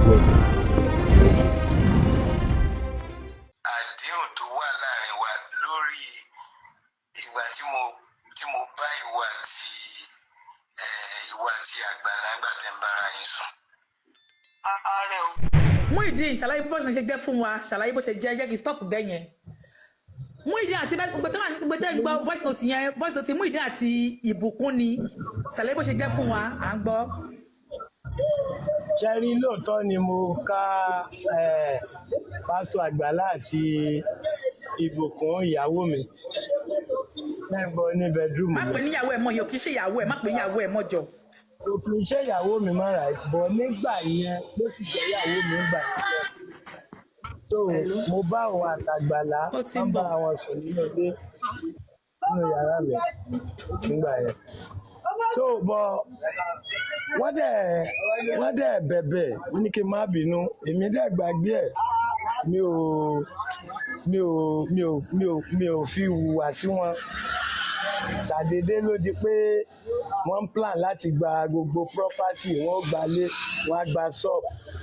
welcome. Àdéhùn tó wà láàrin wa lórí ìgbà tí mo bá ìwọ àti Àgbàlá nígbà tẹ́ ń bára yín sùn. Ààrẹ o. Muyideen ṣàlàyé bó ṣe jẹ́ fún wa, ṣàlàyé bó ṣe jẹ́ kí stop bẹ́ẹ̀ yẹn. Muyideen àti gbogbo tó ń gbọ́ voice note Muyideen àti ìbùkún ni ṣàlàyé bó ṣe jẹ́ fún wa, à ń gbọ́. Ṣẹ́rí lóòótọ́ ni mo ká pásítọ̀ Àgbàlá àti ìbùkún ìyàwó mi lẹ́gbọ́ ní bedroom. Má pè níyàwó ẹ̀ mọ́ yọ, kì í ṣe ìyàwó ẹ̀, má pè níyàwó ẹ̀ mọ́ jọ. Kì í ṣe ìyàwó mi mọ́ ra ìbọn nígbà yẹn ló sì jẹ́ ìyàwó mi gbà yẹn. So mo bá òun àtàgbàlá wọ́n bá àwọn sùn nínú yàrá mi nígbà yẹn. So bọ̀ wọ́n dẹ̀ bẹ̀bẹ̀ ní kí n má bínú, èmi dẹ̀ gbàgbé ẹ̀, mi ò fi hùwà sí wọn. Ṣàdédé ló di pé wọ́n ń plan láti gba gbogbo property, wọ́n gbalé, wọ́n á gba shop,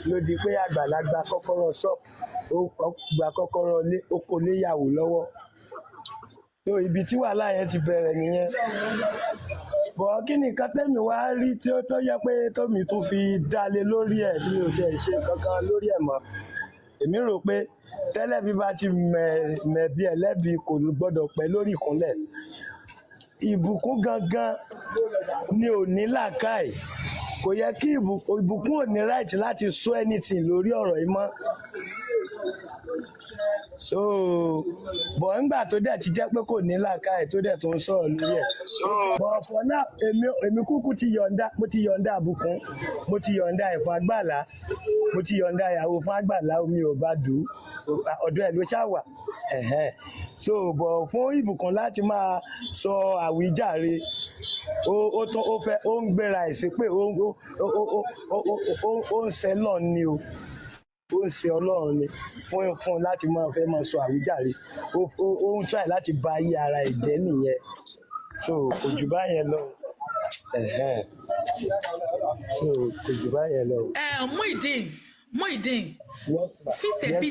ló di pé Àgbàlá gba kọ́kọ́rọ́ shop, ó gba kọ́kọ́rọ́ ilé, ó kó léyàwó lọ́wọ́. So ibi tí wàhálà yẹn ti bẹ̀rẹ̀ nìyẹn. Bọ̀ kí ni nǹkan tẹ́mi wá rí tí ó tó yẹ pé tómi tún fi dálé lórí ẹ̀ tí mi ò tiẹ̀ ṣe kankan lórí ẹ̀ mọ́. Èmi rò pé tẹ́lẹ̀ bí bá ti mẹ̀bi ẹlẹ́bi kò gbọ́dọ̀ pẹ́ lórí ìkúnlẹ̀. Ìbùkún gangan ni ò ní làákàyè, kò yẹ kí ìbùkún ò ní right láti sọ anything lórí ọ̀rọ̀ yìí mọ́. So bọ̀ nígbà tó dẹ̀ ti jẹ́ pé kò ní làákàyè tó dẹ̀ tó ń sọ̀rọ̀ lórí ẹ̀. But for now èmi kúkú mo ti yọ̀ǹda àbùkún, mo ti yọ̀ǹda ẹ̀ fún Àgbàlá, mo ti yọ̀ǹda ìyàwó fún Àgbàlá, omi ò bá dùn ọ̀dọ̀ ẹ̀ ló ṣàwà. So bọ̀ fún ìbùkún láti máa sọ àwíjàre, ó ń gbéra ẹ̀ sí pé ó ń sẹ́lọ̀ ni o. Ó ń ṣe Ọlọ́run ni fún láti máa fẹ́ máa sọ àwíjàre, ó ń try láti ba ayé ara ẹ̀ jẹ́ nìyẹn. So kò jù báyẹn lọ. So kò jù báyẹn lọ. Muyideen fíṣẹ̀ bí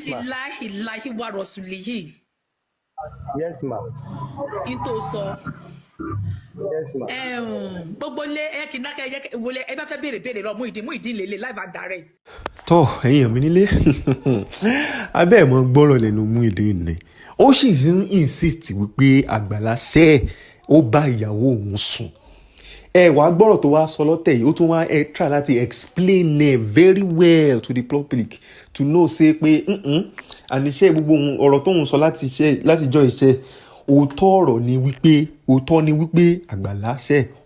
ilahi wa rasulihi. Yes ma. N tó sọ. Yes ma. Gbogbo lé kí n dákẹ́ wọlé ẹ bá fẹ́ béèrè lọ Muyideen lélẹ̀ live and direct. Tọ́ ẹ̀yin mi nílé abẹ́ ẹ̀ mọ́ gbọ́rọ̀ lẹ́nu Muyideen ni ó sì ń insist wípé Àgbàlá ó bá ìyàwó òun sùn. Ẹ wàá gbọ́rọ̀ tó wá sọ lọ́tẹ̀ yìí, ó tún wá try láti explain it very well to the public to know say pé àníṣe gbogbo ọ̀rọ̀ tóun sọ láti jọ iṣẹ́ òótọ́ ọ̀rọ̀ ni wípé Àgbàlá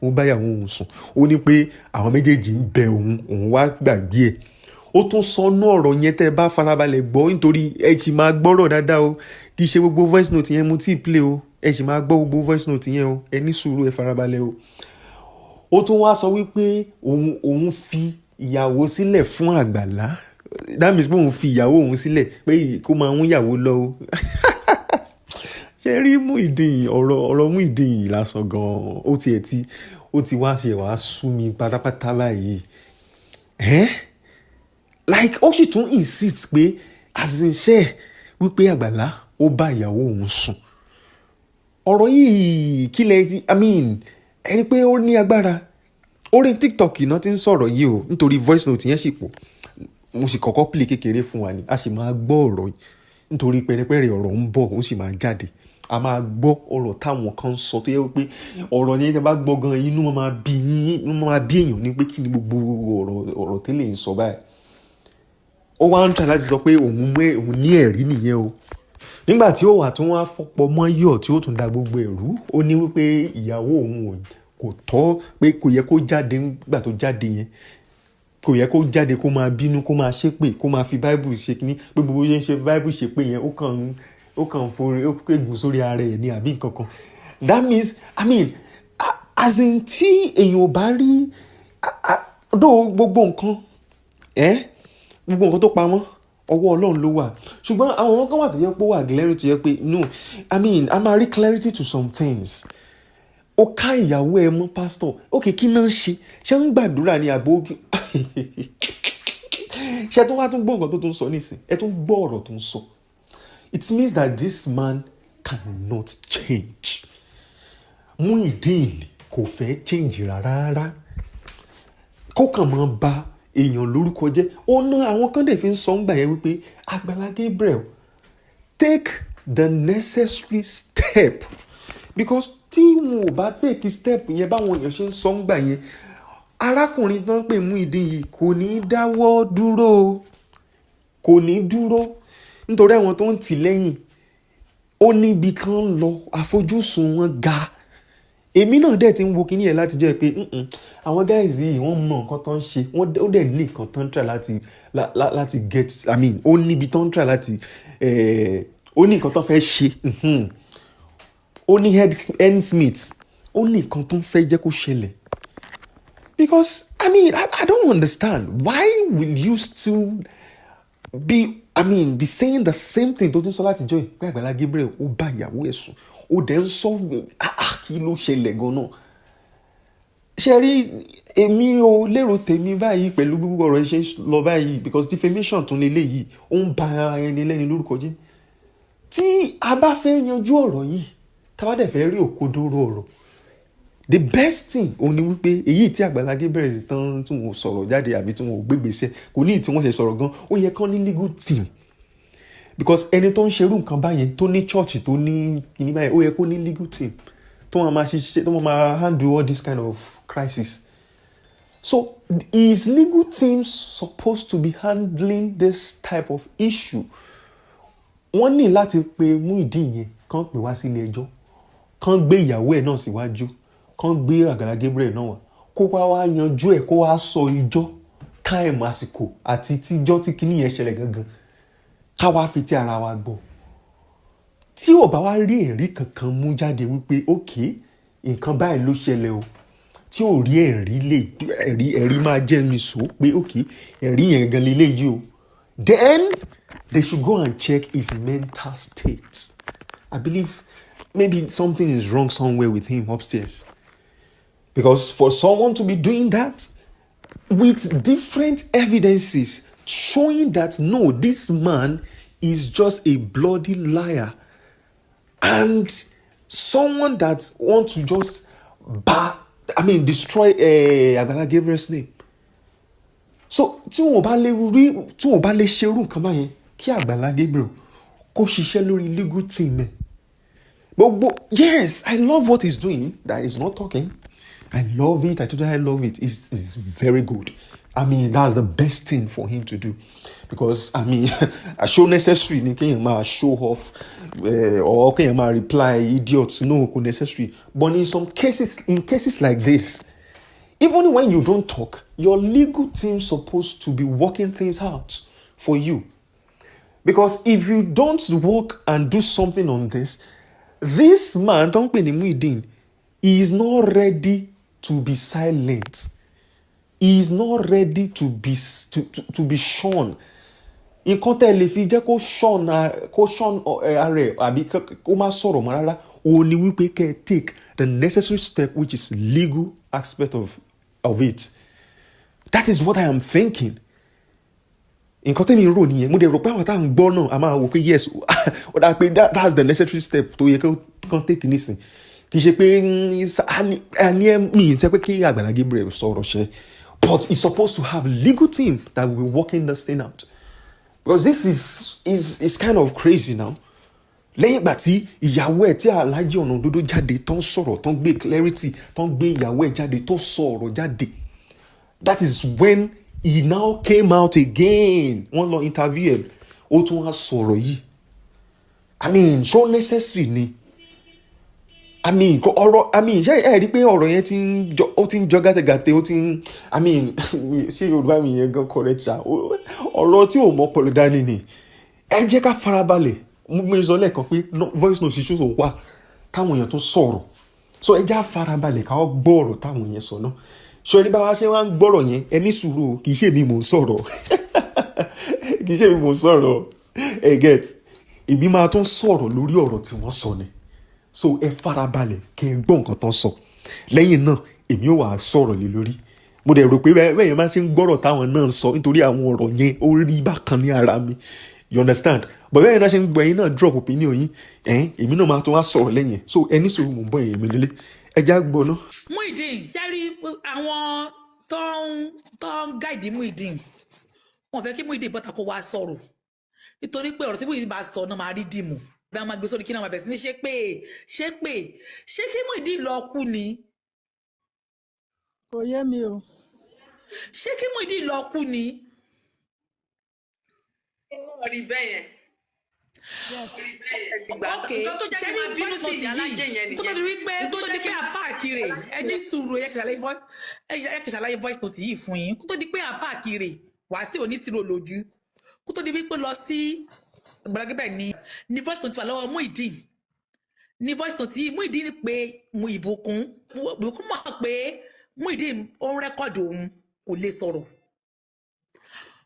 ó bá ìyàwó òun sùn. Ó ní pé àwọn méjèèjì ń bẹ òun wá gbàgbé ẹ̀. Ó tún sọnú ọ̀rọ̀ yẹn tẹ́ ẹ bá farabalẹ̀ gbọ́, nítorí ẹ sì máa gbọ́rọ̀ dáadáa o, kì í ṣe gbogbo voice note yẹn mo tí ì play o, ẹ sì máa gbọ́ gbogbo voice note yẹn o, ẹ ní sùúrù, ẹ farabalẹ̀ o. Ó tún wá sọ wípé òun fi ìyàwó sílẹ̀ fún Àgbàlá, that means pé òun fi ìyàwó òun sílẹ̀ pé kó máa ń yàwó lọ o. Ṣé rí Muyideen ọ̀rọ̀ Muyideen lásán gan-an ó ti wá ṣe wàá sú mi pátápátá báyìí. Like ó sì tún insist pé àṣìṣe wípé Àgbàlá ó bá ìyàwó òun sùn. Ọ̀rọ̀ yìí ẹni pé ó ní agbára. Orí TikTok náà ti ń sọ̀rọ̀ yìí o, nítorí voice note yẹn sì pọ̀. Mo sì kọ́kọ́ play kékeré fún wa ni, a sì máa gbọ́ ọ̀rọ̀ yìí nítorí pẹ̀rẹ̀pẹ̀rẹ̀ ọ̀rọ̀ ń bọ̀ ó sì máa jáde. A máa gbọ́ ọ̀rọ̀ táwọn kan sọ tó yẹ wípé ọ̀rọ̀ yẹn tẹ́ bá gbọ́ gan inú máa bí èèyàn ní pé kí ni gbogbo ọ̀rọ̀ tẹ́lẹ̀ ń sọ báyìí. Ó wá ń try láti sọ pé òun ní ẹ̀rí nìyẹn o. Nígbà tí ó wà tó wá fọ́pọ̀ mọ́ yọ̀ tí ó tún da gbogbo ẹ̀rú, ó ní wípé ìyàwó òun kò tọ́, pé kò yẹ kó jáde nígbà tó jáde yẹn, kò yẹ kó jáde kó máa bínú, kó máa ṣépè, kó máa fi Bible ṣe kíní, pé gbogbo yẹn ṣe Bible ṣépè yẹn ó kàn forí ó kégùn sórí ara ẹ̀ ní àbí nǹkan kan. That means as in tí èèyàn ò bá rí gbogbo nǹkan tó pamọ́ ọwọ́ Ọlọ́run ló wà, ṣùgbọ́n àwọn kan wà tó yẹ pé wà glaring tó yẹ pé no a máa rí clarity to some things. Ó ká ìyàwó ẹ mọ́ pásítọ̀, ókè kí náà ṣe ń gbàdúrà ní àbò ṣé tó wá tún gbọ́ nǹkan tó tún sọ nísìn ẹ tún gbọ́ ọ̀rọ̀ tó ń sọ. It means that this man cannot change. Muyideen kò fẹ́ change rárá. Kó kàn máa ba èèyàn lórúkọ jẹ́. Ó ná àwọn kan dẹ̀ fi ń sọ ń gbà yẹn wípé Àgbàlá Gabriel take the necessary step, because tí wọn ò bá take step yẹn báwọn èèyàn ṣe ń sọ ń gbà yẹn, arákùnrin tó ń pè Muyideen yìí kò ní dáwọ́ dúró, kò ní dúró nítorí àwọn tó ń tì lẹ́yìn ó níbi kan lọ, àfojúsùn wọn ga. Èmi náà dẹ̀ ti ń wo kíní yẹn láti jẹ́ pé àwọn guys yìí wọ́n mọ nǹkan tó ń ṣe, ó dẹ̀ ní nǹkan tó ń try láti get, I mean ó níbi tó ń try láti ó ní nǹkan tó fẹ́ ṣe, ó ní handsmith, ó ní nǹkan tó ń fẹ́ jẹ́ kó ṣẹlẹ̀. Because I mean I don't understand why will you still be saying the same thing tó ti sọ láti jọ ìpè Àgbàlá Gabriel ó bá ìyàwó ẹ̀ sùn, ó dẹ̀ ń sọ kí ló ṣẹlẹ̀ gan-an. Ṣe rí èmi ò lérò tèmi báyìí pẹ̀lú gbogbo ọ̀rọ̀ ṣe lọ báyìí, because defamation tún lè léyìí ó ń ba ẹni lẹ́ni lórúkọ jẹ́. Tí a bá fẹ́ yanjú ọ̀rọ̀ yìí, tá a bá dẹ̀ fẹ́ rí òkodoro ọ̀rọ̀, the best thing òun ni wípé èyí tí Àgbàlá Gabriel tán tí wọn ò sọ̀rọ̀ jáde àbí tí wọn ò gbégbèsè kò ní tí wọ́n ṣe sọ̀rọ̀ gan, ó yẹ kán ní legal team, because ẹni tó ń ṣerú nǹkan báyẹn tó ní church tó ní kíní báyẹn ó yẹ kó ní legal team tó máa ṣiṣẹ́ tó máa handle all this kind of crisis. So is legal team supposed to be handling this type of issue? Wọ́n ní láti pe Muyideen yẹn kán pè wá sí ilé ẹjọ́, kán gbé ìyàwó ẹ̀ náà síwájú, kán gbé Àgbàlá Gabriel náà wá, kó wá yanjú ẹ̀, kó wá sọ ìjọ́ time àsìkò àti tíjọ́ tí kíní yẹn ṣẹlẹ̀ gangan, ká wá fi ti ara wa gbọ́. Tí ò bá wá rí ẹ̀rí kankan mú jáde wípé okay nǹkan báyìí ló ṣẹlẹ̀ o, tí ò rí ẹ̀rí máa jẹ́ mi sọ pé okay ẹ̀rí yẹn gan leléyìí o, then they should go and check his mental state. I believe maybe something is wrong somewhere with him upstairs. Because for someone to be doing that with different evidences showing that no, this man is just a bloody liar, and someone that wants to just destroy Àgbàlá Gabriel's name. So tí wọ́n bá lè ṣerú nǹkan báyẹn kí Àgbàlá Gabriel kó ṣiṣẹ́ lórí legal team ẹ̀. Yes, I love what he's doing, that he's not talking. I love it. I totally love it. It's very good. I mean, that's the best thing for him to do. Because, I mean, I show necessary, ni kéèyàn máa show off, or kéèyàn máa reply idiots, no, necessary. But in cases like this, even when you don't talk, your legal team is supposed to be working things out for you. Because if you don't work and do something on this man, don't pè ní Muyideen, he is not ready to be silent. He is not ready to be shown. Nǹkan tẹ́ lè fi jẹ́ kó shown ààrẹ àbí kó má sọ̀rọ̀ mọ́ rárá, ó ní wípé kẹ́ take the necessary step, which is legal aspect of it. That is what I am thinking. Nǹkan tẹ́mi rò nìyẹn, mo dẹ̀ rò pé àwọn táwọn gbọ́ náà a máa wò pé yes, ó dà pé that's the necessary step tó yẹ kán take nísìn. Kì í ṣe pé mi ṣe pé kí Àgbàlá Gabriel sọ̀rọ̀ ṣe, but he's supposed to have a legal team that will be working this thing out. Because this is kind of crazy now. Lẹ́yìn ìgbà tí ìyàwó ẹ̀ tí Alhaji Ọ̀nà Òdodo jáde tó ń sọ̀rọ̀ tó ń gbé clarity tó ń gbé ìyàwó ẹ̀ jáde tó sọ̀rọ̀ jáde, that is when he now came out again. Wọ́n lọ interview ẹ̀, ó tún wá sọ̀rọ̀ yìí. I mean, so necessary ni. Ṣé ẹ rí pé ọ̀rọ̀ yẹn ó ti ń jọ gàtẹ̀gàtẹ̀, ó ti ń, ṣé Yorùbá mi yẹn gan correct ṣá, ọ̀rọ̀ tí ò mọ́ pọ̀lọ̀ dání ni. Ẹ jẹ́ ká farabalẹ̀, mo sọ lẹ́ẹ̀kan pé voice note ṣíṣú tó wà táwọn èèyàn tó sọ̀rọ̀, so ẹ jẹ́ farabalẹ̀ ká gbọ́ ọ̀rọ̀ táwọn èèyàn sọ náà. Ṣé rí bá wa ṣe wá ń gbọ́rọ̀ yẹn, ẹ ní sùúrù, kì í ṣe mi mò ń sọ̀rọ̀ kì í ṣe mi mò ń sọ̀rọ̀, ẹ get, ìbí máa tún sọ̀rọ̀ lórí ọ̀rọ̀ tí wọ́n sọ ni. So ẹ farabalẹ̀ kẹ́ ẹ gbọ́ nǹkan tán sọ, lẹ́yìn náà èmi ò wá sọ̀rọ̀ lé lórí. mo dẹ̀ rò pé bẹ́ẹ̀ yẹn máa ṣe ń gbọ́rọ̀ táwọn náà ń sọ nítorí àwọn ọ̀rọ̀ yẹn ó rí bákan ní ara mi, you understand, but bẹ́ẹ̀ yẹn náà ṣe ń gbọ́ ẹ̀yin náà drop opinion yín èmi náà máa tún wá sọ̀rọ̀ lẹ́yìn so ẹni sọ̀rọ̀ mò ń bọ̀ èèyàn mi nílé ẹja gbọ́ ná. Muyideen járí àwọn tó ń gáìdì Muyideen wọn fẹ́ kí Muyideen bọ́ta kó wá sọ̀rọ̀ nítorí pé ọ̀rọ̀ tí Muyideen bá sọ náà máa rí dìmú bí wọ́n máa gbé sórí kí náà máa bẹ̀rẹ̀ sí ní ṣé kí Muyideen lọ kú ni. Kò yé mi o. Ṣé kí Muyideen lọ kú ni. Rí bẹ́ẹ̀ yẹn. Ok ṣé ní voice note yìí tó tó di pé àfáà kiri ẹni sùúrù ẹ kì í ṣàlàyé voice note yìí fún yín kó tó di pé àfáà kiri wá sí onítìrò lójú kó tó di pé lọ sí Àgbàlá Gabriel ní voice note wà lọ́wọ́ Muyideen ní voice note yìí Muyideen pé ìbùkún mọ̀ pé Muyideen ó ń rẹ́kọ̀dù òun kò lè sọ̀rọ̀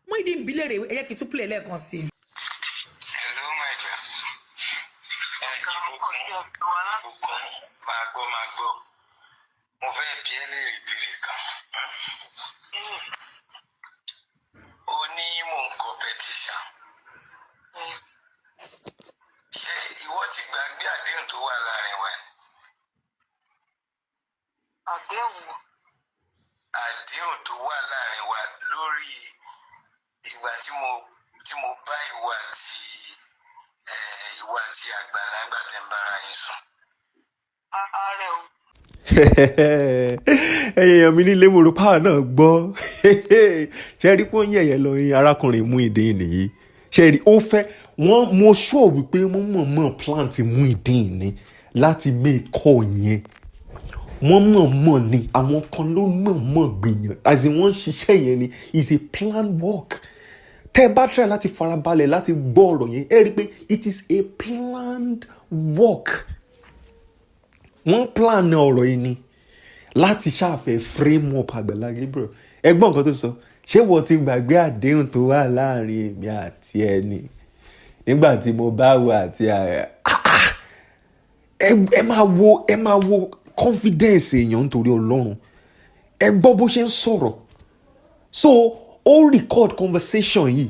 Muyideen bilere ẹ jẹ́ kí n tún play lẹ́ẹ̀kan sí i. Hello, my dear. Ìbùkún máa gbọ́. Mo fẹ́ bi ẹ́ léèrè ìbéèrè kan. Ó ní mò ń kọ petition. Ṣé ìwọ ti gbàgbé àdéhùn tó wà láàrin wa ni? Àdéhùn tó wà láàrin wa lórí ìgbà tí mo bá ìwọ àti Àgbàlá ńgbà tẹ́ ń bára yín sùn. èèyàn mi nílé mo rò páà náà gbọ́ ṣe rí pé ó ń yẹ̀yẹ̀ lọ arákùnrin Muyideen nìyí ṣe rí ó fẹ́ wọ́n mo sure wípé wọ́n mọ̀ọ́mọ̀ plant Muyideen ni láti make call yẹn wọ́n mọ̀ọ́mọ̀ ni àwọn kan ló mọ̀ọ́mọ̀ gbìyàn as in wọ́n ṣiṣẹ́ yẹn ni is a planned work tẹ́ ẹ bá try láti farabalẹ̀ láti gbọ́ ọ̀rọ̀ yẹn ẹ rí i pé it is a planned work wọ́n plan ọ̀rọ̀ yìí ni láti ṣàfẹ́ frame up Àgbàlá Gabriel ẹgbọ́n nǹkan tó sọ ṣé wọ́n ti gbàgbé àdéhùn tó wà láàrin èmi àti ẹni nígbà tí mo bá wà àti ẹ máa wo confidence èèyàn nítorí Ọlọ́run ẹ gbọ́ bó ṣe ń sọ̀rọ̀ so ó record conversation yìí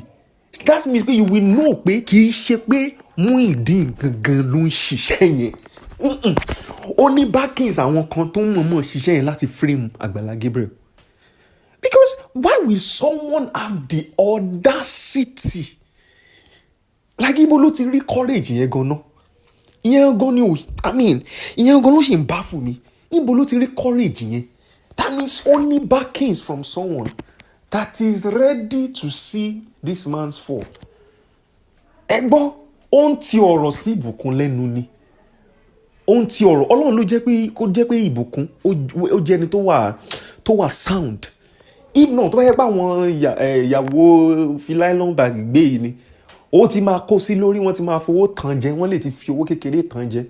that means pé you will know pé kì í ṣe pé Muyideen gangan ló ń ṣiṣẹ́ yẹn ó ní backings àwọn kan tó ń mọ̀ọ́mọ̀ ṣiṣẹ́ yẹn láti frame Àgbàlá Gabriel because why will someone have the audacity like ibo ló ti rí courage yẹn gan-an ìyẹn gan ni ìyẹn gan ló ṣì ń bá fún mi ibo ló ti rí courage yẹn that means only backings from someone that is ready to see this man's fall ẹ gbọ́ ó ń ti ọ̀rọ̀ sí ìbùkún lẹ́nu ni ohun tí ọ̀rọ̀ Ọlọ́run ló jẹ́ pé kó jẹ́ pé ìbùkún ó jẹ́ ẹni tó wà sound if not tó bá yẹ pé àwọn ìyàwó fi nylon bag gbé yìí ni ó ti máa kó sí lórí wọ́n ti máa fowó tàn jẹ wọ́n lè ti fi owó kékeré tàn jẹ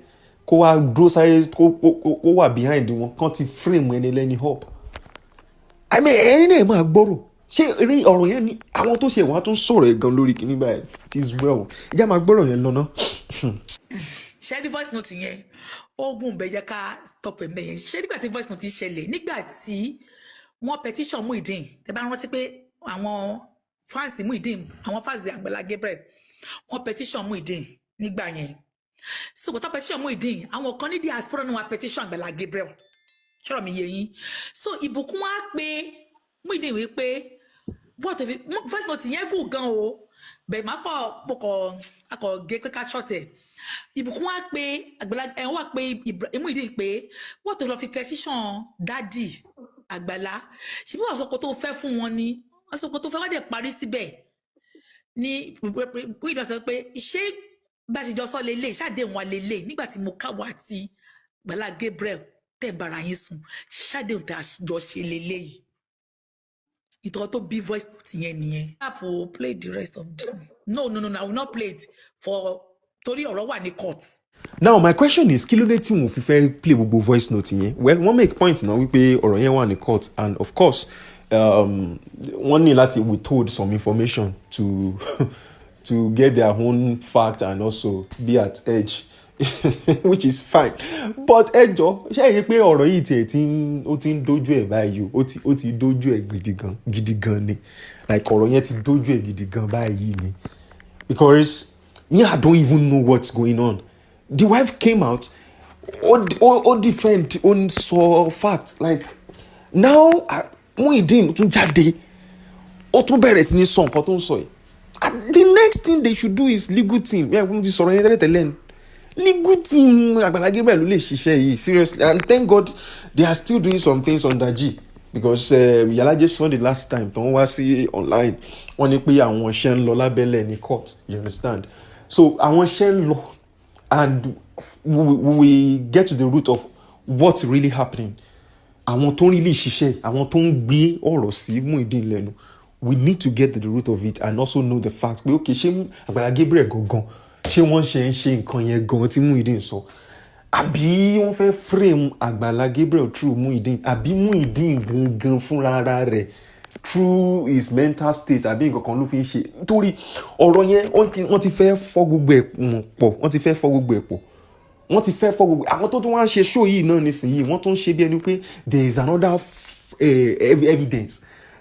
kó wá dúró sáré kó wà behind wọn kán ti frame ẹni lẹ́ni up ẹni náà máa gbọ́rọ̀ ṣé eré ọ̀rọ̀ yẹn ni àwọn tó ṣe wọ́n á tún sọ̀rọ̀ ẹ̀ gan lórí kìíní báyìí it is well ìjà máa gbọ́rọ̀ yẹn lọ́nà. ṣé ní voice note yẹn ogun bẹ yẹ ká stop ẹ bẹ yẹn ṣé nígbà tí voice note ṣẹlẹ̀ nígbà tí wọ́n petition Muyideen tẹ́ bá rántí pé àwọn fans Muyideen àwọn fans Àgbàlá Gabriel wọ́n petition Muyideen nígbà yẹn so bọ́tà petition Muyideen àwọn kan ní diaspora ní wọ́n petition Àgbàlá Gabriel ṣọ́rọ̀ mi yé yín so ìbùkún wá pé Muyideen wí pé voice note yẹn gùn gan o bẹ́ẹ̀ má akọ̀ gé pé ká ṣọ̀tẹ̀ ìbùkún wá pé Àgbàlá wá pé Muyideen pé wọ́n tó lọ fi petition dádì Àgbàlá ṣe bí wọ́n sọ pé tó fẹ́ fún wọn ni wọ́n sọ pé tó fẹ́ wọ́n dẹ̀ parí síbẹ̀ ni Muyideen sọ pé ṣé bá a ṣe jọ sọ lélẹ̀ ṣáàdéhùn wa lélẹ̀ nígbà tí mo káwọ́ àti Àgbàlá Gabriel tẹ̀ ń bára yín sùn ṣáàdéhùn tá a jọ ṣe lélẹ̀ yìí ìtọ́ tó bí voice note yẹn nìyẹn. I will play the rest of them. No, I will not play it for torí ọ̀rọ̀ wà ní court. Now my question is kí ló dé tí mo fi fẹ́ play gbogbo voice note yẹn well wọ́n make point náà wípé ọ̀rọ̀ yẹn wà ní court and of course wọ́n ní láti withhold some information to get their own fact and also be at edge which is fine but ẹ jọ ṣé ẹ rí pé ọ̀rọ̀ yìí tiẹ̀ ó ti ń dojú ẹ̀ báyìí ó ti dojú ẹ̀ gidi gan ni like ọ̀rọ̀ yẹn ti dojú ẹ̀ gidi gan báyìí ni because me I don't even know what's going on. The wife came out ó defend ó sọ fact like now Muyideen tún jáde ó tún bẹ̀rẹ̀ sí ní sọ nǹkan tó ń sọ yìí the next thing they should do is legal team wọ́n ti sọ̀rọ̀ yẹn tẹ́lẹ̀ ní legal team Àgbàlá Gabriel ló lè ṣiṣẹ́ yìí seriously and thank God they are still doing some things under G because Yalaje sọ the last time tó ń wá sí online wọ́n ní pé àwọn iṣẹ́ ń lọ lábẹ́lẹ̀ ní court you understand so àwọn iṣẹ́ ń lọ and we get to the root of what's really happening àwọn tó ń really ṣiṣẹ́ àwọn tó ń gbé ọ̀rọ̀ sí Muyideen lẹ́nu we need to get to the root of it and also know the fact pé okay ṣé Àgbàlá Gabriel gangan ṣé wọ́n ṣe ń ṣe nǹkan yẹn gan tí Muyideen sọ àbí wọ́n fẹ́ frame Àgbàlá Gabriel through Muyideen àbí Muyideen gangan fúnra rẹ̀ through his mental state àbí nǹkan kan ló fi ń ṣe nítorí ọ̀rọ̀ yẹn wọ́n ti fẹ́ fọ́ gbogbo ẹ̀ pọ̀ wọ́n ti fẹ́ fọ́ gbogbo àwọn tó tún wá ń ṣe show yìí náà nísìnyí wọ́n tún ń ṣe bí ẹni pé there is another evidence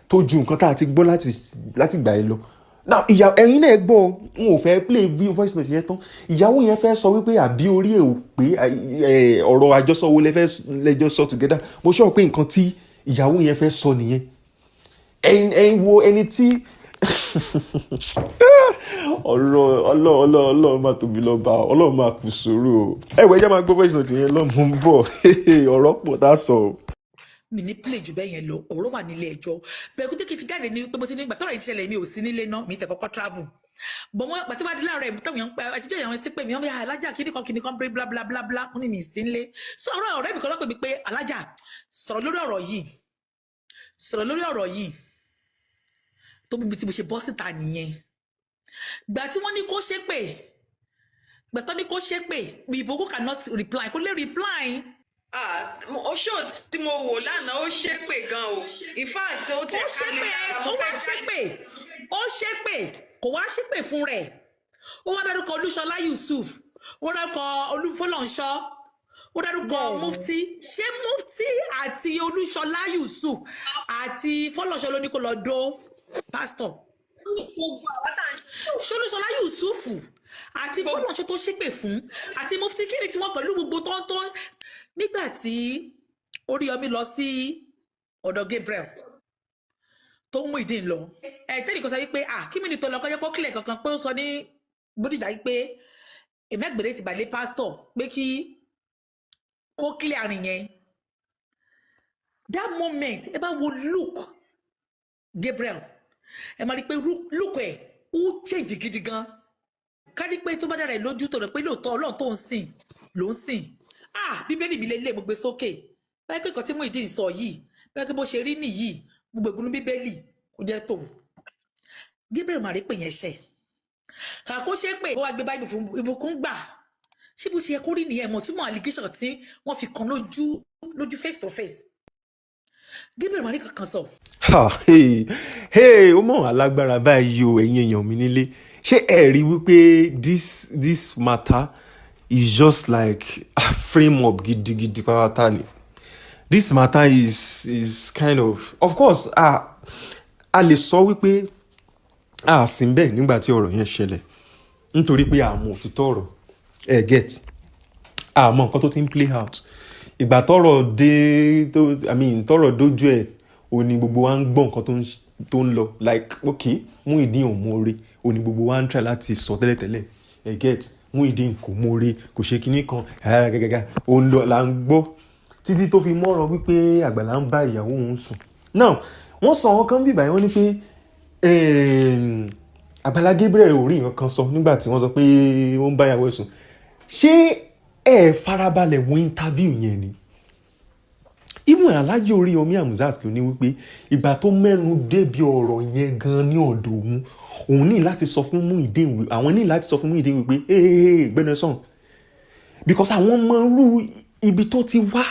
tó ju nǹkan tá a ti gbọ́ láti gbà ẹ lọ now ẹ̀yin náà gbọ́ n ò fẹ́ play voice note yẹn tán ìyàwó yẹn fẹ́ sọ wípé àbí orí ẹ̀ ò pé ọ̀rọ̀ àjọsọ wo lẹ́jọ́ sọ together mo sọ pé nǹkan tí ìyàwó yẹn fẹ́ sọ nìyẹn ẹ̀yin wo ẹni tí ọlọ́run máa tóbi lọ́ba ọlọ́run máa kù sùúrù o ẹ̀wọ̀ ẹ̀jẹ̀ máa gbọ́ voice note yẹn lọ́mú ń bọ̀ ọ̀rọ̀ pọ̀ tá a sọ o. mi ní play jù bẹ́ẹ̀ yẹn lọ ọ̀rọ̀ wà nílé ẹjọ́ bẹ́ẹ̀ kó tẹ́kì fi jáde ní pé mo ti ní ìgbà tọ́rọ̀ yìí ti ṣẹlẹ̀ mi ò sí nílé náà mi tẹ̀ kọ́kọ́ travel bọ̀ wọ́n pàtí wá di láàárọ̀ ẹ̀ táwọn èèyàn ń pa àtijọ́ èèyàn ti pè mí wọ́n bí alájà kíní kan bla bla bla bla wọ́n ní mi sí nílé so ọ̀rẹ́ mi kan lọ́pẹ̀ mi pé alájà sọ̀rọ̀ lórí ọ̀rọ̀ yìí tó bí tí mo ṣe bọ́ síta nìyẹn gbà tí wọ́n ní kó ṣépè gbà tó ní kó ṣépè ìbòkú cannot reply kó lè reply. ó ṣó tí mo wò lánàá ó ṣépè gan o in fact ó tẹ̀ kálẹ̀ ó ṣépè kò wá ṣépè fún rẹ̀ ó wá dárúkọ Olúṣọlá Yusuf ó dárúkọ Olúfọlọ́nṣọ́ ó dárúkọ mufti ṣé mufti àti Olúṣọlá Yusuf àti Fọlọ́nṣọ́ ló ní kó lọ dó pásítọ̀ ṣé Olúṣọlá Yusuf àti Fọlọ́nṣọ́ tó ṣépè fún àti mufti kí ni tí wọ́n pẹ̀lú gbogbo tó nígbà tí Oríyọmí lọ sí ọ̀dọ̀ Gabriel tó mú Muyideen lọ tẹ́lẹ̀ kó sọ wípé kí mi ní tó lọ kọjá kó kílẹ̀ kankan pé ó sọ ní Bódìjà wípé èmi àgbèrè ti bàlẹ́ pásítọ̀ pé kí kó kílẹ̀ àrìn yẹn that moment ẹ bá wo look Gabriel ẹ máa rí i pé look ẹ ó change gidi gan ká ní pé tó bá dára ẹ lójú tó rẹ pé lóòótọ́ Ọlọ́run tó ń sìn ló ń sìn bíbélì mi lélẹ̀ mo gbé sókè báyìí pé nǹkan tí Muyideen sọ yìí báyìí pé bó ṣe rí nìyí gbogbo ìgbónú bíbélì kò jẹ́ tó Gabriel máa rí pé yẹn ṣe kàkó ṣe pé ó wá gbé báyìí fún ìbùkún gbà ṣé bó ṣe yẹ kó rí nìyẹn mọ̀ túmọ̀ allegation tí wọ́n fi kan lójú face to face Gabriel máa rí kankan sọ. ó mọ̀ alágbára báyìí o ẹ̀yin èèyàn mi nílé ṣé ẹ rí wípé this matter is just like a frame up gidigidi pátá ni this matter is kind of course a lè sọ wípé a sì ń bẹ̀ nígbà tí ọ̀rọ̀ yẹn ṣẹlẹ̀ nítorí pé àmọ́ òtítọ́ ọ̀rọ̀ get àmọ́ nǹkan tó ti ń play out ìgbà tọ́rọ̀ tọ́rọ̀ dójú ẹ̀ òní gbogbo wa ń gbọ́ nǹkan tó ń lọ like okay Muyideen ò mú orí òní gbogbo wa ń try láti sọ tẹ́lẹ̀tẹ́lẹ̀ get Muyideen kò mú orí kò ṣe kinní kan gàgàgà òun lọ là ń gbọ́ títí tó fi mọ́rọ̀ wípé Àgbàlá ń bá ìyàwó òun sùn now wọ́n sọ àwọn kan bíbá yẹn wọ́n ní pé Àgbàlá Gabriel ò rí nǹkan kan sọ nígbà tí wọ́n sọ pé ó ń bá ìyàwó ẹ̀ sùn ṣé ẹ farabalẹ̀ wo interview yẹn ni even Alhaji Oríyọmí Hamzat ló ní wípé ìgbà tó mẹ́nu débi ọ̀rọ̀ yẹn gan ní ọ̀dọ̀ òun ní láti sọ fún Muyideen àwọn ní láti sọ fún Muyideen wípé gbẹ́nu sàn because àwọn mọ irú ibi tó ti wá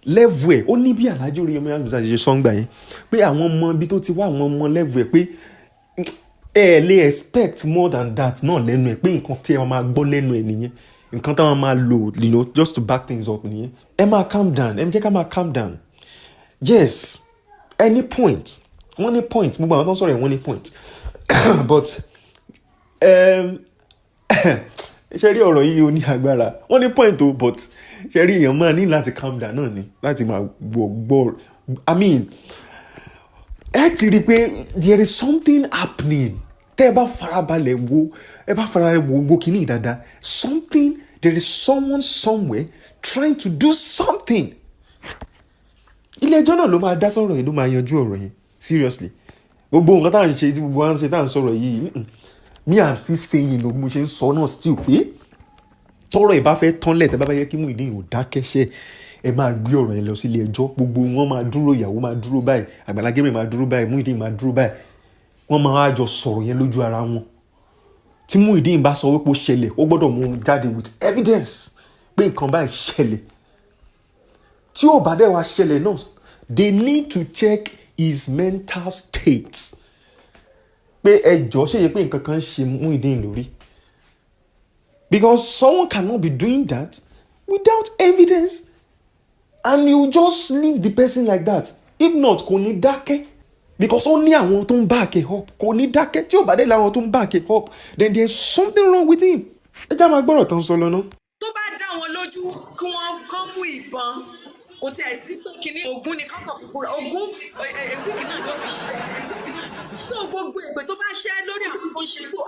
level ẹ̀ ó ní bí Alhaji Oríyọmí Hamzat ṣe sọ́ngbà yẹn pé àwọn mọ ibi tó ti wá àwọn mọ level ẹ̀ pé ẹ lè expect more than that náà lẹ́nu ẹ̀ pé nǹkan tí ẹ máa gbọ́ lẹ́nu ẹ̀ nìyẹn nǹkan táwọn máa lò just to back things up nìyẹn. Ẹ máa calm down, ẹ jẹ́ ká máa calm down. Yes, any point wọ́n ní point, gbogbo àwọn tó ń sọ̀rọ̀ yẹn wọ́n ní point but ṣe rí ọ̀rọ̀ yìí ó ní agbára, wọ́n ní point o, but ṣe rí èèyàn máa ní láti calm down náà ni láti máa gbọ́ I mean ẹ ti rí i pé there is something happening tẹ́ ẹ bá farabalẹ̀ wo kìíní dáadáa, there is someone somewhere trying to do something. Ilé ẹjọ́ náà ló máa dá sọ̀rọ̀ yìí, ló máa yanjú ọ̀rọ̀ yẹn seriously. Gbogbo nǹkan tá à ń ṣe tí gbogbo wa ń ṣe tá à ń sọ̀rọ̀ yìí me I'm still saying ló mo ṣe ń sọ náà still pé tọ́rọ̀ ìbá fẹ́ tánlẹ̀ tẹ́ bá fẹ́ yẹ kí Muyideen ò dákẹ́ṣẹ́ ẹ máa gbé ọ̀rọ̀ yẹn lọ sí ilé ẹjọ́. Gbogbo wọn máa dúró, ìyàwó máa dúró báyìí, Àgbàlá Gabriel máa dúró báyìí, Muyideen máa dúró báyìí, wọ́n máa wá jọ sọ̀rọ̀ yẹn lójú ara wọn. Tí Muyideen bá sọ wípé ó ṣẹlẹ̀, ó gbọ́dọ̀ mú jáde with evidence pé nǹkan báyìí ṣẹlẹ̀. Tí ó bá dẹ̀ wá ṣẹlẹ̀ náà, they need to check his mental state. Pé ẹjọ́ ṣe yẹ pé nǹkan kan ṣe Muyideen lórí. Because someone cannot be doing that without evidence and you just leave the person like that. If not, kò ní dákẹ́. Because ó ní àwọn tó ń back it up, kò ní dákẹ́. Tí ó bá dé láwọn tó ń back it up, then there's something wrong with him. Ẹ já máa gbọ́rọ̀ tán sọ lọ́nà. Tó bá dá wọn lójú kí wọ́n kán mú ìbọn, kò tẹ̀ sí pé kínní Ògún ni kọ́kọ́ kúkúrú. Ògún èkúkì náà ló fi ṣe. Tó gbogbo ìpè tó bá ṣẹ́ lórí àwọn tó ń ṣe fún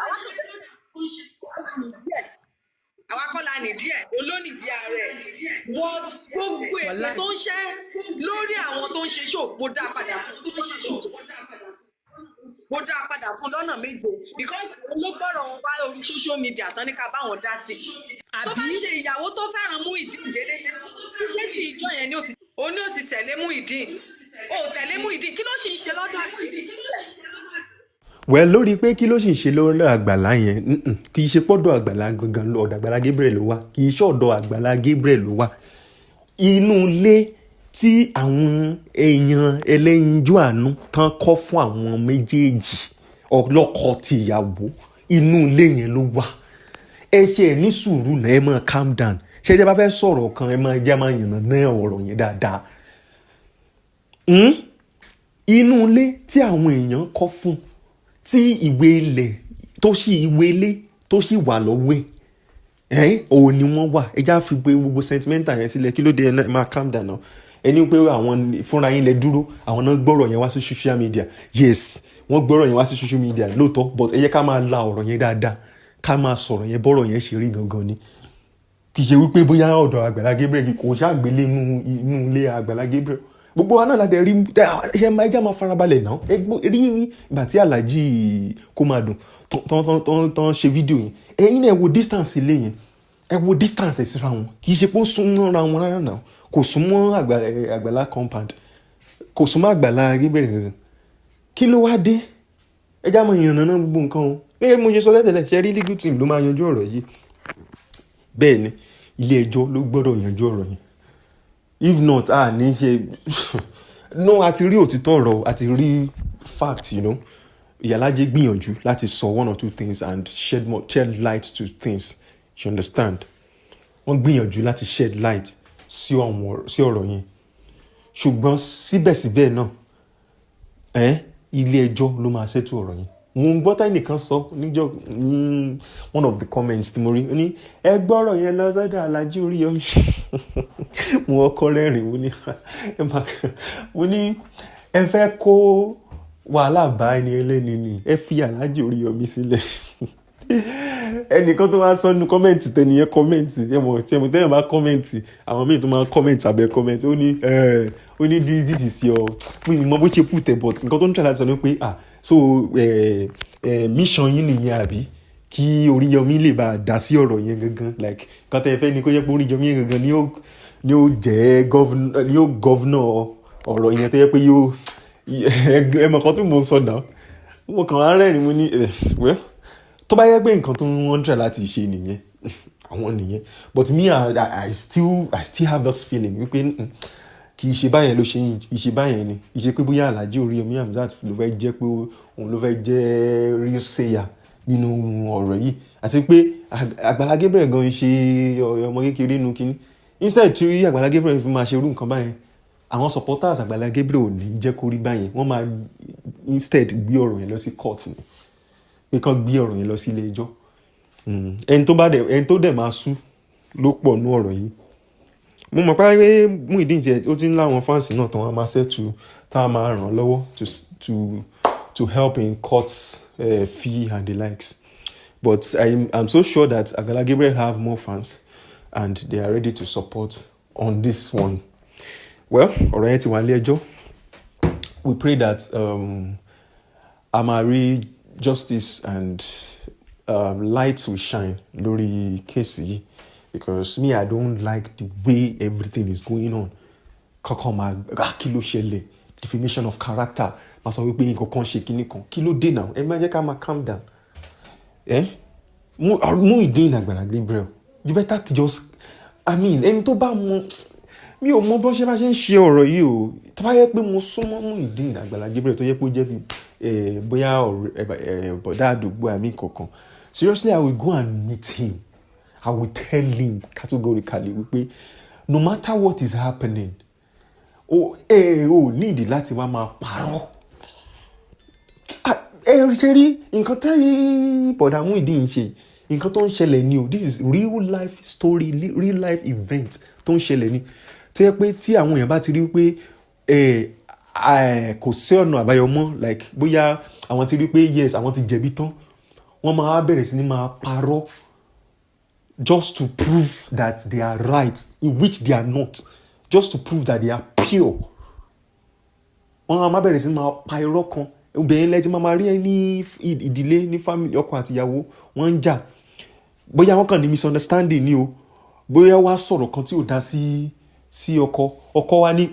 àwa kọ́la nìdí ẹ̀ olónìdí ààrẹ wọ́n gbogbo èpè tó ń ṣẹ́ lórí àwọn tó ń ṣe ṣó mo dá padà fún lọ́nà méje because ológbọ́rọ̀ wọn wá orí social media tán ní ká bá wọn dá sí i. Tó bá ṣe ìyàwó tó fẹ́ràn Muyideen délé lẹ́sìn ìjọ yẹn ni ó ti tẹ̀lé Muyideen ó tẹ̀lé Muyideen kí ló ṣì ń ṣe lọ́dọ̀ Muyideen. Well, lórí pé kí ló sì ń ṣe lọ́rọ̀ Àgbàlá yẹn kì í ṣe pọ́dọ̀ Àgbàlá gangan lọ ọ̀dọ̀ Àgbàlá Gabriel ló wà, kì í ṣe ọ̀dọ̀ Àgbàlá Gabriel ló wà. Inú ilé tí àwọn èèyàn ẹlẹ́yinjú àánú tán kọ́ fún àwọn méjèèjì ọlọ́kọ ti ìyàwó, inú ilé yẹn ló wà. Ẹ ṣe ẹ ní sùúrù náà, ẹ máa calm down. Ṣé ẹ bá fẹ́ sọ̀rọ̀ kan ẹ máa jẹ́ máa yànnà náà ọ̀rọ̀ yẹn dáadáa. Inú ilé tí àwọn èèyàn kọ́ fún tí ìwé ilẹ̀ tó sì ìwé ilé tó sì wà lọ́wọ́ òun ni wọ́n wà. Ẹ já fi gbé gbogbo sentimental yẹn sílẹ̀, kí ló dé ẹ máa calm down náà. Ẹni pé àwọn fúnra yín lẹ dúró, àwọn náà gbọ́rọ̀ yẹn wá sí social media. Yes, wọ́n gbọ́rọ̀ yẹn wá sí social media lóòótọ́, but ẹ jẹ́ ká máa la ọ̀rọ̀ yẹn dáadáa, ká máa sọ̀rọ̀ yẹn bọ́rọ̀ yẹn ṣe rí gangan ni. Kì í ṣe wípé bóyá ọ̀dọ̀ Àgbàlá Gabriel kò ṣàgbélé inú ilé Àgbàlá Gabriel. Gbogbo wa náà la dẹ̀ rí ẹ máa farabalẹ̀ náà. Rí ìgbà tí Alhaji kó máa dùn tán ṣe fídíò yẹn. Ẹ̀yin náà ẹ wo distance ilé yẹn, ẹ wo distance ẹ̀ síra wọn. Kì í ṣe pé ó súnmọ́ ra wọn rárá náà. Kò súnmọ́ Àgbàlá compound, kò súnmọ́ Àgbàlá Gabriel gangan. Kí ló wá dé? Ẹ já máa yànnà náà gbogbo nǹkan o. Mo ṣe sọ tẹ́lẹ̀ ṣe rí legal team ló máa yanjú ọ̀rọ̀ yìí. Bẹ́ẹ̀ ni ilé ẹjọ́ ló gbọ́dọ̀ yanjú ọ̀rọ̀ yìí. If not, ní ṣe no, àti rí òtítọ́ ọ̀rọ̀, àti rí fact, Ìyálájé gbìyànjú láti sọ one or two things and shed light to things, you understand. Wọ́n gbìyànjú láti shed light sí ọ̀rọ̀ yẹn, ṣùgbọ́n síbẹ̀síbẹ̀ náà ilé ẹjọ́ ló máa ṣètò ọ̀rọ̀ yẹn. Mo ń gbọ́ táyì nìkan sọ níjọ́ ní one of the comments tí mo rí, ó ní ẹ gbọ́rọ̀ yẹn lọ sọ́dọ̀ Alhaji Oríyọmí. Mo ọkọ rẹ́rìn, mo ní ẹ fẹ́ kó wàhálà bá ẹni ẹlẹ́ni ni, ẹ fi Alhaji Oríyọmí sílẹ̀. Ẹnìkan tó máa sọ nínú kọ́mẹ̀ntì tẹniyẹn kọ́mẹ̀ntì tẹ́yìn bá kọ́mẹ̀ntì àwọn míì tó máa kọ́mẹ̀ntì abẹ́ kọ́mẹ̀ntì ó ní this is your mo bó ṣe put ẹ̀ but nǹkan tó ń tẹ̀ láti sọ ni pé so mission yín nìyẹn àbí kí Oríyọmí lè bá dá sí ọ̀rọ̀ yẹn gangan, like nǹkan tẹ́ ẹ fẹ́ ni kó jẹ́ pé Oríyọmí yẹn gangan ni ó jẹ́ gọ́vnọ̀ ọ̀rọ̀ yẹn tó yẹ pé yóò ẹmọ kan tí mo sọ náà, mo kàn á rẹ́rìn, mo ní tó bá yẹ pé nǹkan tó ń wọ́n tẹ̀ láti ṣe nìyẹn àwọn nìyẹn, but me I still have this feeling wípé kì í ṣe báyẹn ló ṣe yín, kì í ṣe báyẹn ni, kì í ṣe pé bóyá Alhaji Oríyọmí Hamzat ló fẹ́ jẹ́ pé òun ló fẹ́ jẹ́ real sayer nínú ọ̀rọ̀ yìí àti pé Àgbàlá Gabriel gan ṣe ọmọ kékeré nínú kínní instead tí Àgbàlá Gabriel fi máa ṣe irú nǹkan báyẹn àwọn supporters Àgbàlá Gabriel ò ní jẹ́ kó rí báyẹn wọ́n máa instead gbé ọ̀rọ̀ yẹn lọ sí court ni pé kán gbé ọ̀rọ̀ yẹn lọ sí ilé ẹjọ́ ẹni tó dẹ̀ máa sú ló pọ̀ nú ọ̀rọ̀ yìí mo mọ̀ pé Muyideen tiẹ̀ ó ti ń láwọn fans náà tán wọ́n máa settle tá a máa ràn lọ́wọ́ to help in court fee and the likes but I'm so sure that Àgbàlá Gabriel have more fans and they are ready to support on this one. Well, ọ̀rọ̀ yẹn ti wà nílé ẹjọ́. We pray that a máa rí justice and light will shine lórí kéèsì yìí because me I don't like the way everything is going on. Kankan máa kí ló ṣẹlẹ̀ defamation of character máa sọ wípé nǹkan kan ṣe kíní kan kí ló dé náà ẹ máa jẹ́ ká máa calm down. Muyideen Àgbàlá Gabriel you better just ẹni tó bá mọ mi ò mọ bó ṣe bá ṣe ń ṣe ọ̀rọ̀ yìí o tó bá yẹ pé mo súnmọ́ Muyideen Àgbàlá Gabriel tó yẹ pé ó jẹ́ bí bóyá bọ̀dá àdúgbò àmì kankan seriously I will go and meet him I will tell him categorically wípé no matter what is happening o nídìí láti wá máa parọ́ ṣe rí nǹkan tẹ́ bọ̀dá Muyideen ṣe nǹkan tó ń ṣẹlẹ̀ ni o this is real life story real life event tó ń ṣẹlẹ̀ ni tó yẹ pé tí àwọn èèyàn bá ti rí pé kò sí ọ̀nà àbáyọ mọ́ like bóyá àwọn ti rí pé yes àwọn ti jẹ̀bi tán wọ́n máa bẹ̀rẹ̀ sí ní máa parọ́ just to prove that they are right in which they are not just to prove that they are pure wọ́n máa bẹ̀rẹ̀ sí ní máa pa irọ́ kan obìnrin lẹ́tí máa rí ẹ ní ìdílé ní family ọkọ àti ìyàwó wọ́n ń jà bóyá wọ́n kàn ní misunderstanding ni o bóyá wá sọ̀rọ̀ kan tí ò dá sí ọkọ wa ní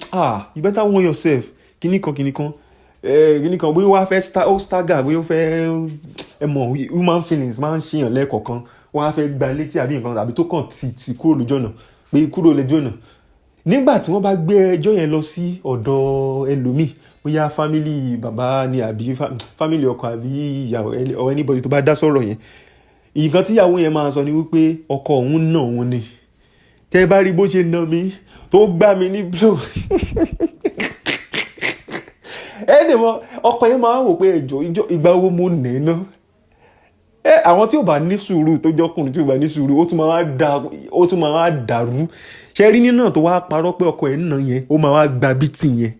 you better warn yourself kíní kan bóyá wá fẹ́ stagger bóyá ó fẹ́ human feelings máa ń ṣèyàn lẹ́ẹ̀kọ̀ọ̀kan wọ́n á fẹ́ gba létí àbí nǹkan àbí tó kàn tì kúrò lójú ọ̀nà pé kúrò lójú ọ̀nà nígbà tí wọ́n bá gbé ẹjọ́ yẹn lọ sí ọ̀dọ̀ ẹlòmíì bóyá family bàbá ni àbí family ọkọ àbí ìyàwó or anybody tó bá dá sọ̀rọ̀ yẹn nǹkan tí ìyàwó yẹn máa sọ ni wípé ọkọ òun náà òun ni tẹ́ bá rí bó ṣe ná mi tó gbá mi ní blow ẹnìmọ̀ ọkọ yẹn máa wò pé ẹjọ́ ìgbà owó mo nẹ̀ ná àwọn tí ò bá ní sùúrù tó jọkùnrin tí ò bá ní sùúrù ó tún máa wá dàrú ṣe rí nínú tó wá parọ́ pé ọkọ ẹ̀ ń nà yẹn ó máa wá gba bítì yẹn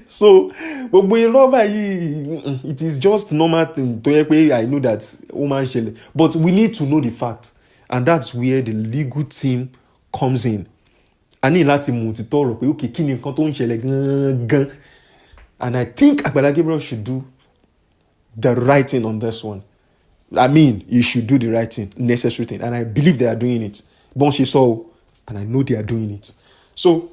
so gbogbo irọ́ báyìí it is just normal thing tó yẹ pé I know that ó máa ń ṣẹlẹ̀ but we need to know the fact and that's where the legal team comes in a ní láti mú òtítọ́ ọ̀rọ̀ pé okay kí ni nǹkan tó ń ṣẹlẹ̀ gangan and I think Àgbàlá Gabriel should do the right thing on this one. You should do the right thing, necessary thing, and I believe they are doing it. Bọ́n ṣe sọ o, and I know they are doing it. So,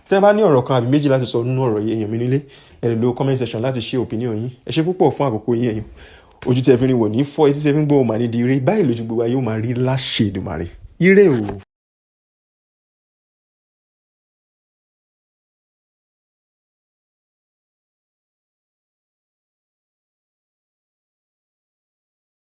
tẹ́ bá ní ọ̀rọ̀ kan àbí méjì láti sọ nínú ọ̀rọ̀ yìí èèyàn mi nílé, ẹ lè lo comment section láti share opinion yín. Ẹ ṣé púpọ̀ fún àkókò yín ẹ̀yin. Ojú tí ẹ fi ń wò ní fọ́, etí tí ẹ fi ń gbọ́ ò máa ní di ire. Báyìí lójú gbogbo ayé ó máa rí láṣẹ Èdùmàrè. Ire o.